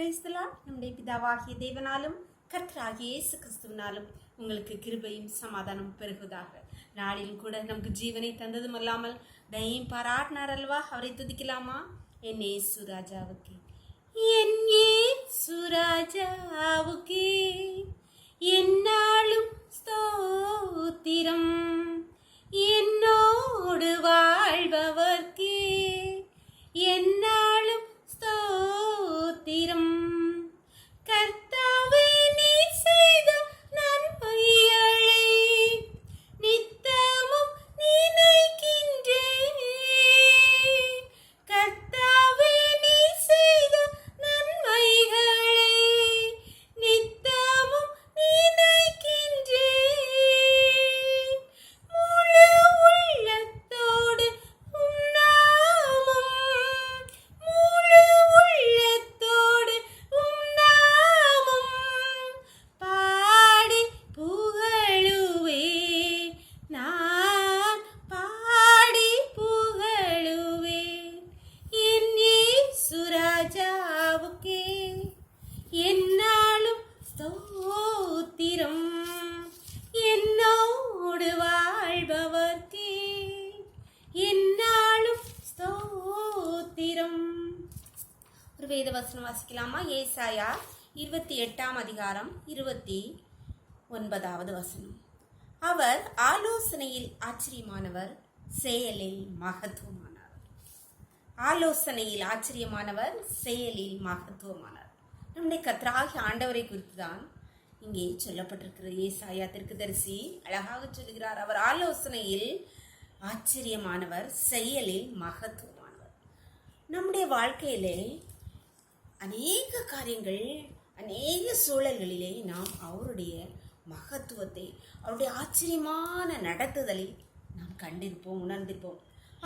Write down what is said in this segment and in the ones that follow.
பிரைஸ்தலால் நம்முடைய பிதாவாகிய தேவனாலும் கர்த்தராகிய இயேசு கிறிஸ்துவினாலும் உங்களுக்கு கிருபையும் சமாதானம் பெருகுவதாக. நாளிலும் கூட நமக்கு ஜீவனை தந்ததும் அல்லாமல் தயையும் பாராட்டினார் அல்லவா, அவரை துதிக்கலாமா? என் இயேசு ராஜாவுக்கே, என் இயேசு ராஜாவுக்கே என்னாலும் ஸ்தோத்திரம், என்னோடு வாழ்பவர்க்கே என்னாலும் ஸ்தோத்திரம். கர்த்தாவே நீர் செய்த நன்மைகளை நித்தமும் நினைக்கின்றேன். கர்த்தாவே நீர் செய்த நன்மைகளை நித்தமும் நினைக்கின்றேன். முழு உள்ளத்தோடு உம் நாமம், முழு உள்ளத்தோடு உம் நாமம் பாடி புகழுவே, நான் பாடி புகழுவே. என் இயேசு ராஜாவுக்கே என்னாலும் ஸ்தோத்திரம், என்னோடு வாழ்பவர்க்கே என்னாலும் ஸ்தோத்திரம். ஒரு வேத வசனம் வாசிக்கலாமா? ஏசாயா 28 அதிகாரம் 29வது வசனம். அவர் ஆலோசனையில் ஆச்சரியமானவர், செயலில் மகத்துவமானவர். ஆலோசனையில் ஆச்சரியமானவர், செயலில் மகத்துவமானவர். நம்முடைய கர்த்தராகிய ஆண்டவரை குறித்து தான் இங்கே சொல்லப்பட்டிருக்கிற ஏசாயா தீர்க்கதரிசி அழகாக சொல்கிறார். அவர் ஆலோசனையில் ஆச்சரியமானவர், செயலில் மகத்துவமானவர். நம்முடைய வாழ்க்கையிலே அநேக காரியங்கள், அநேக சூழல்களிலே நாம் அவருடைய மகத்துவத்தை, அவருடைய ஆச்சரியமான நடத்துதலை நாம் கண்டிருப்போம், உணர்ந்திருப்போம்.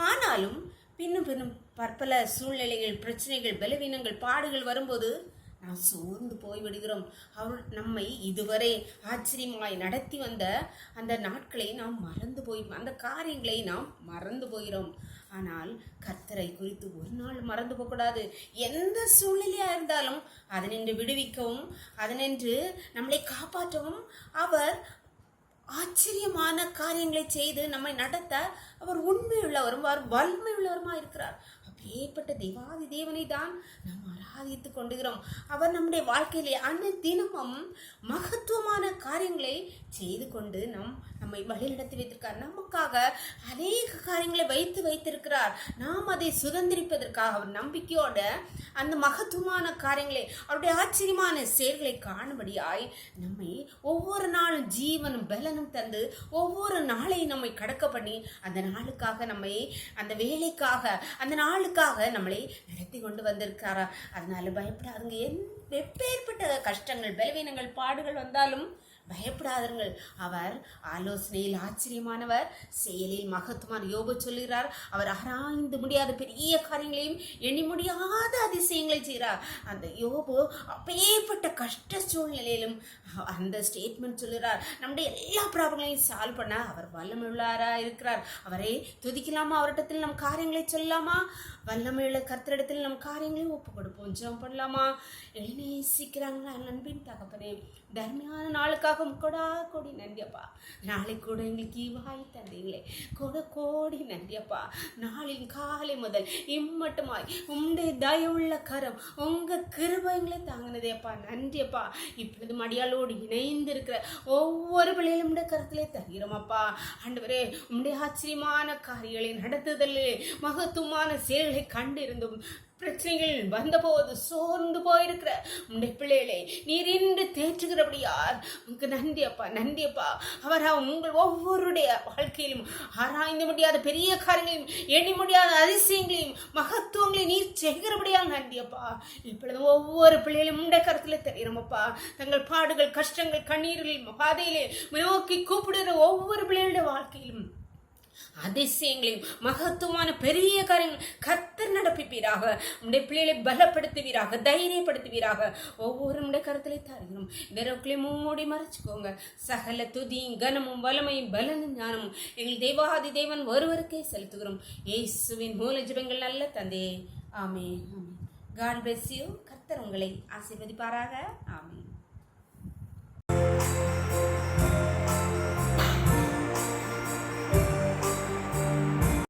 ஆனாலும் பின்னும் பற்பல சூழ்நிலைகள், பிரச்சனைகள், பலவீனங்கள், பாடுகள் வரும்போது நாம் சோர்ந்து போய்விடுகிறோம். அவர் நம்மை இதுவரை ஆச்சரியமாய் நடத்தி வந்த அந்த நாட்களை நாம் மறந்து அந்த காரியங்களை நாம் மறந்து போகிறோம். ஆனால் கர்த்தரை குறித்து ஒரு நாள் மறந்து போகக்கூடாது. எந்த சூழ்நிலையாக இருந்தாலும் அதனின்று விடுவிக்கவும், அதனின்று நம்மளை காப்பாற்றவும் அவர் ஆச்சரியமான காரியங்களை செய்து நம்மை நடத்த அவர் உண்மையுள்ளவரும் வல்லமையுள்ளவருமா இருக்கிறார். அப்பேற்பட்ட தேவாதி தேவனை தான் நாம் ஆராதித்து கொண்டுகிறோம். அவர் நம்முடைய வாழ்க்கையிலே தினமும் மகத்துவமான காரியங்களை செய்து கொண்டு நம்மை வழிநடத்தி வைத்திருக்கார். நமக்காக அநேக காரியங்களை வைத்திருக்கிறார். நாம் அதை சுதந்திரிப்பதற்காக அவர் நம்பிக்கையோட அந்த மகத்துவமான காரியங்களை, அவருடைய ஆச்சரியமான செயல்களை காணும்படியாய் நம்மை ஒவ்வொரு நாளும் ஜீவனும் பலனும் தந்து ஒவ்வொரு நாளையும் நம்மை கடக்க பண்ணி அந்த நாளுக்காக நம்மை, அந்த வேலைக்காக, அந்த நாளுக்காக நம்மளை நடத்தி கொண்டு வந்திருக்காரா. அதனால பயப்படாதுங்க. எப்பேற்பட்ட கஷ்டங்கள், பலவீனங்கள், பாடுகள் வந்தாலும் பயப்படாதீர்கள். அவர் ஆலோசனையில் ஆச்சரியமானவர், செயலில் மகத்துவமான. யோபு சொல்கிறார், அவர் ஆராய்ந்து முடியாத பெரிய காரியங்களையும் எண்ணி முடியாத அதிசயங்களை செய்கிறார். அந்த யோபு அப்பேற்பட்ட கஷ்ட சூழ்நிலையிலும் அந்த ஸ்டேட்மெண்ட் சொல்கிறார், நம்முடைய எல்லா ப்ராப்ளங்களையும் சால்வ் பண்ண அவர் வல்லமையுள்ளாரா இருக்கிறார். அவரை துதிக்கலாமா? அவரிடத்தில் நம் காரியங்களை சொல்லலாமா? வல்லமையுள்ள கர்த்தரிடத்தில் நம் காரியங்களையும் ஒப்பு கொடுப்போம். ஜெபம் பண்ணலாமா? நேசிக்கிறாங்க நண்பின் தகப்பனே, தர்மையான நாளுக்காக கொடா கோடி நன்றியப்பா. நாளை கூட எங்களுக்கு ஈவாய் தந்தீங்களே, கோடி நன்றியப்பா. நாளின் காலை முதல் இம்மட்டுமாய் உங்களுடைய தயவுள்ள கரம், உங்க கிருபைகளை தாங்கினதேப்பா, நன்றியப்பா. இப்பொழுது மடியாளோடு இணைந்து இருக்கிற ஒவ்வொரு பிள்ளைகளும் உடைய கருத்திலே தருகிறோமப்பா. ஆண்டவரே, உங்களுடைய ஆச்சரியமான காரியங்களை நடத்துதலே, மகத்துவமான செயல்களை கண்டிருந்தும் பிரச்சனைகள் வந்தபோது சோர்ந்து போயிருக்கிற உங்களுடைய பிள்ளைகளை நீர் இன்று தேற்றுகிறபடியார் உங்களுக்கு நன்றியப்பா, நன்றியப்பா. அவர் உங்கள் ஒவ்வொருடைய வாழ்க்கையிலும் ஆராய்ந்து முடியாத பெரிய காரியங்களையும் எண்ணி முடியாத அதிசயங்களையும் மகத்துவங்களையும் நீர் செய்கிறபடியால் நன்றியப்பா. இப்பொழுது ஒவ்வொரு பிள்ளைகளும் உங்களுடைய கருத்தில் தெரிகிறோமப்பா. தங்கள் பாடுகள், கஷ்டங்கள், கண்ணீர்கள் பாதையிலே நோக்கி கூப்பிடுகிற ஒவ்வொரு பிள்ளைகளுடைய வாழ்க்கையிலும் அதிசயங்களையும் மகத்துவமான பெரிய காரியங்கள் கர்த்தர் நடப்பிப்பீராக. உடைய பிள்ளைகளை பலப்படுத்துவீராக, தைரியப்படுத்துவீராக. ஒவ்வொரு கருத்திலே தருகிறோம். இந்த மூடி மறைச்சுக்கோங்க. சகல துதியும் கனமும் வல்லமையும் பலனும் ஞானமும் எங்கள் தேவாதி தேவன் ஒருவருக்கே செலுத்துகிறோம். இயேசுவின் மூல ஜெபங்கள் நல்ல தந்தையே, ஆமென். God bless you. கர்த்தர் உங்களை ஆசீர்வதிப்பாராக. ஆமென்.